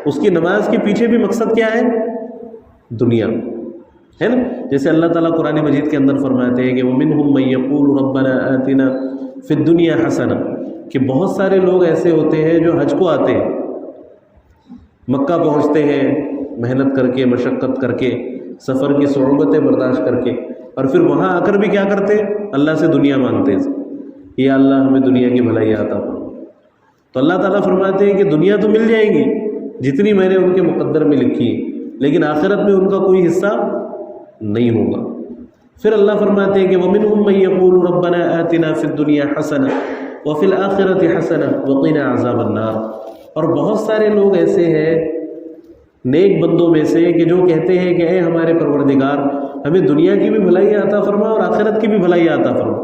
اس کی نماز کے پیچھے بھی مقصد کیا ہے؟ دنیا ہے نا. جیسے اللہ تعالیٰ قرآن مجید کے اندر فرماتے ہیں کہ وَمِنْهُمْ مَن يَقُولُ رَبَّنَا آتِنَا فِي الدُّنْيَا حَسَنَةً، کہ بہت سارے لوگ ایسے ہوتے ہیں جو حج کو آتے ہیں، مکہ پہنچتے ہیں محنت کر کے، مشقت کر کے، سفر کی صعوبتیں برداشت کر کے، اور پھر وہاں آ کر بھی کیا کرتے ہیں؟ اللہ سے دنیا مانگتے ہیں، یا اللہ ہمیں دنیا کی بھلائی عطا فرما. تو اللہ تعالیٰ فرماتے ہیں کہ دنیا تو مل جائے گی جتنی میں نے ان کے مقدر میں لکھی ہے، لیکن آخرت میں ان کا کوئی حصہ نہیں ہوگا. پھر اللہ فرماتے ہیں کہ وَمِنْهُمْ مَن يَقُولُ رَبَّنَا آتِنَا فِي الدُّنْيَا حَسَنَةً وَفِي الْآخِرَةِ حَسَنَةً وَقِنَا عَذَابَ النَّارِ. اور بہت سارے لوگ ایسے ہیں نیک بندوں میں سے کہ جو کہتے ہیں کہ اے ہمارے پروردگار، ہمیں دنیا کی بھی بھلائی عطا فرما اور آخرت کی بھی بھلائی عطا فرما،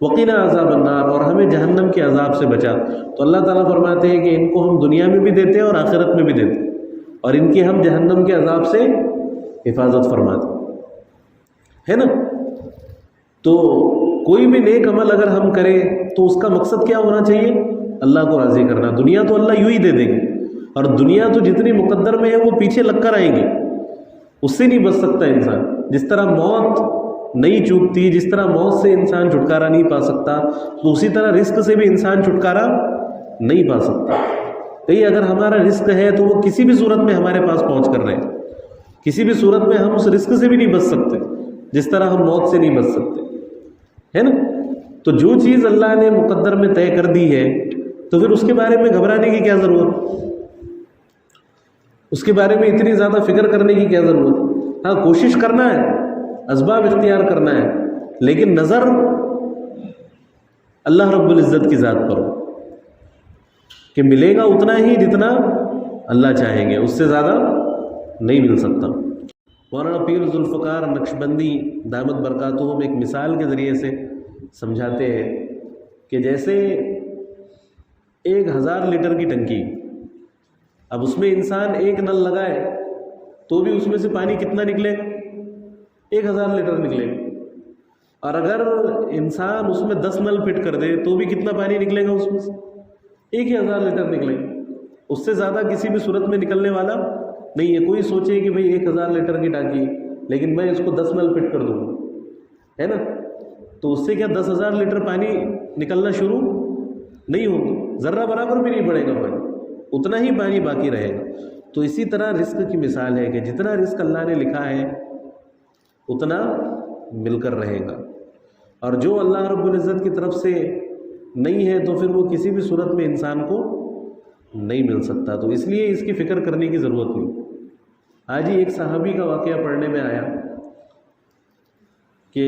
وقنا عذاب النار، اور ہمیں جہنم کے عذاب سے بچا. تو اللہ تعالیٰ فرماتے ہیں کہ ان کو ہم دنیا میں بھی دیتے ہیں اور آخرت میں بھی دیتے ہیں، اور ان کی ہم جہنم کے عذاب سے حفاظت فرماتے ہے نا. تو کوئی بھی نیک عمل اگر ہم کریں تو اس کا مقصد کیا ہونا چاہیے؟ اللہ کو راضی کرنا. دنیا تو اللہ یوں ہی دے دیں گے، اور دنیا تو جتنی مقدر میں ہے وہ پیچھے لگ کر آئیں گی، اس سے نہیں بچ سکتا انسان. جس طرح موت نہیں چوکتی، جس طرح موت سے انسان چھٹکارا نہیں پا سکتا، تو اسی طرح رزق سے بھی انسان چھٹکارا نہیں پا سکتا. کہیں اگر ہمارا رزق ہے تو وہ کسی بھی صورت میں ہمارے پاس پہنچ کر رہے ہیں، کسی بھی صورت میں ہم اس رزق سے بھی نہیں بچ سکتے جس طرح ہم موت سے نہیں بچ سکتے ہے نا. تو جو چیز اللہ نے مقدر میں طے کر دی ہے تو پھر اس کے بارے میں گھبرانے کی کیا ضرورت، اس کے بارے میں اتنی زیادہ فکر کرنے کی کیا ضرورت. ہاں کوشش کرنا ہے، اسباب اختیار کرنا ہے، لیکن نظر اللہ رب العزت کی ذات پر ہو کہ ملے گا اتنا ہی جتنا اللہ چاہیں گے، اس سے زیادہ نہیں مل سکتا. مولانا پیر ذوالفقار نقشبندی دامت برکاتہم ایک مثال کے ذریعے سے سمجھاتے ہیں کہ جیسے 1000 لیٹر کی ٹنکی، اب اس میں انسان ایک نل لگائے تو بھی اس میں سے پانی کتنا نکلے گا؟ 1000 لیٹر نکلے گا. اور اگر انسان اس میں 10 نل فٹ کر دے تو بھی کتنا پانی نکلے گا؟ اس میں سے 1000 لیٹر نکلے گا، اس سے زیادہ کسی بھی صورت میں نکلنے والا نہیں ہے. کوئی سوچے کہ بھئی 1000 لیٹر کی ٹانکی لیکن میں اس کو 10 نل فٹ کر دوں گا، ہے نا، تو اس سے کیا 10,000 لیٹر پانی نکلنا شروع نہیں ہوگا، ذرہ برابر بھی نہیں بڑھے گا پانی، اتنا ہی پانی باقی رہے گا. تو اسی طرح رزق کی مثال ہے کہ جتنا رزق اللہ نے لکھا ہے اتنا مل کر رہے گا، اور جو اللہ رب العزت کی طرف سے نہیں ہے تو پھر وہ کسی بھی صورت میں انسان کو نہیں مل سکتا. تو اس لیے اس کی فکر کرنے کی ضرورت نہیں. آج ہی ایک صحابی کا واقعہ پڑھنے میں آیا کہ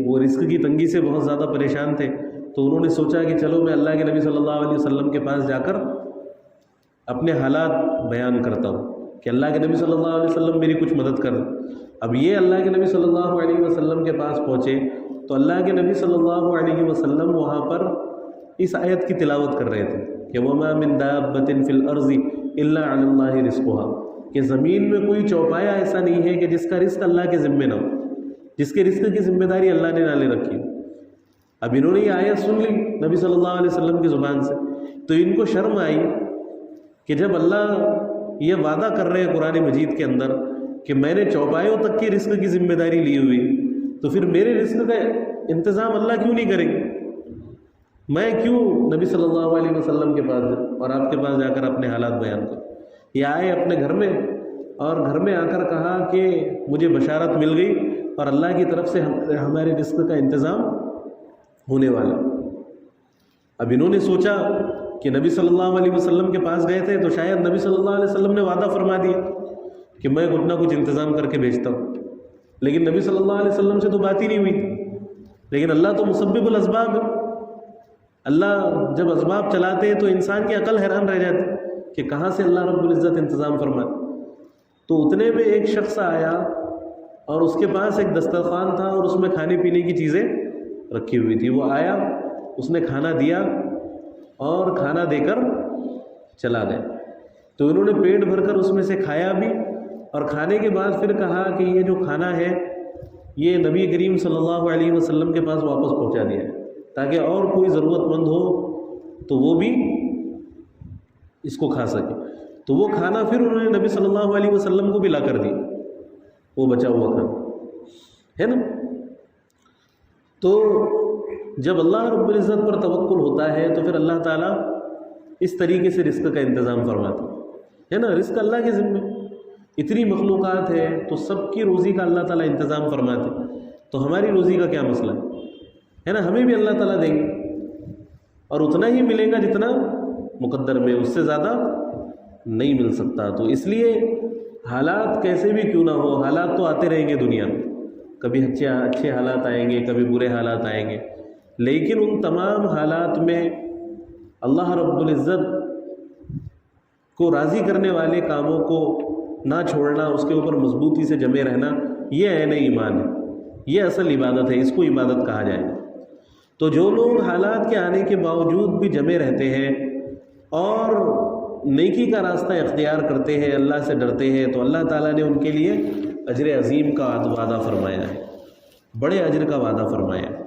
وہ رزق کی تنگی سے بہت زیادہ پریشان تھے، تو انہوں نے سوچا کہ چلو میں اللہ کے نبی صلی اللہ علیہ وسلم کے پاس جا کر اپنے حالات بیان کرتا ہوں کہ اللہ کے نبی صلی اللہ علیہ وسلم میری کچھ مدد کر. اب یہ اللہ کے نبی صلی اللہ علیہ وسلم کے پاس پہنچے تو اللہ کے نبی صلی اللہ علیہ وسلم وہاں پر اس آیت کی تلاوت کر رہے تھے کہ وَمَا مِن دَابَّةٍ فِي الْأَرْضِ إِلَّا عَلَى اللَّهِ رِزْقُهَا، کہ زمین میں کوئی چوپایا ایسا نہیں ہے کہ جس کا رزق اللہ کے ذمے نہ ہو، جس کے رزق کی ذمہ داری اللہ نے نہ لے رکھی. اب انہوں نے یہ آیت سن لی نبی صلی اللہ علیہ وسلم کی زبان سے، تو ان کو شرم آئی کہ جب اللہ یہ وعدہ کر رہے ہیں قرآن مجید کے اندر کہ میں نے چوپایوں تک کی رزق کی ذمہ داری لی ہوئی، تو پھر میرے رزق کا انتظام اللہ کیوں نہیں کریں گے؟ میں کیوں نبی صلی اللہ علیہ وسلم کے پاس جاؤں اور آپ کے پاس جا کر اپنے حالات بیان کروں؟ یہ آئے اپنے گھر میں اور گھر میں آ کر کہا کہ مجھے بشارت مل گئی اور اللہ کی طرف سے ہمارے رزق کا انتظام ہونے والا. اب انہوں نے سوچا کہ نبی صلی اللہ علیہ وسلم کے پاس گئے تھے تو شاید نبی صلی اللہ علیہ وسلم نے وعدہ فرما دیا کہ میں کچھ نہ کچھ انتظام کر کے بھیجتا ہوں، لیکن نبی صلی اللہ علیہ وسلم سے تو بات ہی نہیں ہوئی. لیکن اللہ تو مسبب الاسباب ہے، اللہ جب اسباب چلاتے ہیں تو انسان کی عقل حیران رہ جاتی کہ کہاں سے اللہ رب العزت انتظام فرماتے. تو اتنے میں ایک شخص آیا اور اس کے پاس ایک دسترخوان تھا اور اس میں کھانے پینے کی چیزیں رکھی ہوئی تھی. وہ آیا، اس نے کھانا دیا اور کھانا دے کر چلا گیا. تو انہوں نے پیٹ بھر کر اس میں سے کھایا بھی، اور کھانے کے بعد پھر کہا کہ یہ جو کھانا ہے یہ نبی کریم صلی اللہ علیہ وسلم کے پاس واپس پہنچا دیا ہے تاکہ اور کوئی ضرورت مند ہو تو وہ بھی اس کو کھا سکے. تو وہ کھانا پھر انہوں نے نبی صلی اللہ علیہ وسلم کو بھی لا کر دی، وہ بچا ہوا کھانا، ہے نا۔ تو جب اللہ رب العزت پر توکل ہوتا ہے تو پھر اللہ تعالیٰ اس طریقے سے رزق کا انتظام فرماتا ہے نا۔ رزق اللہ کے ذمے، اتنی مخلوقات ہے تو سب کی روزی کا اللہ تعالیٰ انتظام فرماتے، تو ہماری روزی کا کیا مسئلہ ہے نا۔ ہمیں بھی اللہ تعالیٰ دیں گے اور اتنا ہی ملے گا جتنا مقدر میں، اس سے زیادہ نہیں مل سکتا۔ تو اس لیے حالات کیسے بھی کیوں نہ ہو، حالات تو آتے رہیں گے دنیا میں، کبھی اچھے حالات آئیں گے، کبھی برے حالات آئیں گے، لیکن ان تمام حالات میں اللہ رب العزت کو راضی کرنے والے کاموں کو نہ چھوڑنا، اس کے اوپر مضبوطی سے جمے رہنا، یہ عین ایمان ہے، یہ اصل عبادت ہے، اس کو عبادت کہا جائے۔ تو جو لوگ حالات کے آنے کے باوجود بھی جمے رہتے ہیں اور نیکی کا راستہ اختیار کرتے ہیں، اللہ سے ڈرتے ہیں، تو اللہ تعالیٰ نے ان کے لیے اجر عظیم کا وعدہ فرمایا ہے، بڑے اجر کا وعدہ فرمایا ہے۔